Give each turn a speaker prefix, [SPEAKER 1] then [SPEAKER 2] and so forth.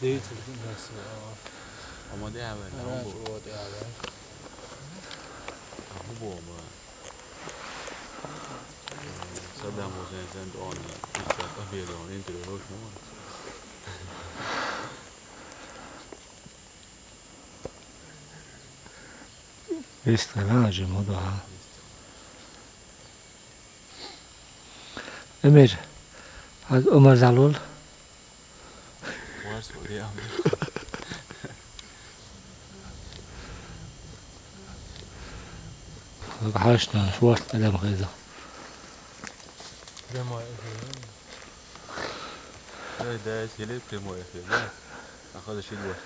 [SPEAKER 1] دیت بس
[SPEAKER 2] آماده اول
[SPEAKER 1] أنا شروط أول
[SPEAKER 2] همو با ما صدام حسین زند آنی ایستاد بیرون این تو روش مون
[SPEAKER 3] استرناج مودا امیر از عمر زلول
[SPEAKER 2] وارس ودی امیر
[SPEAKER 3] هاشتن شوارت دلم خیزه
[SPEAKER 1] بريمو
[SPEAKER 2] ده سيلي بريمو اف لا اخذ شيء واش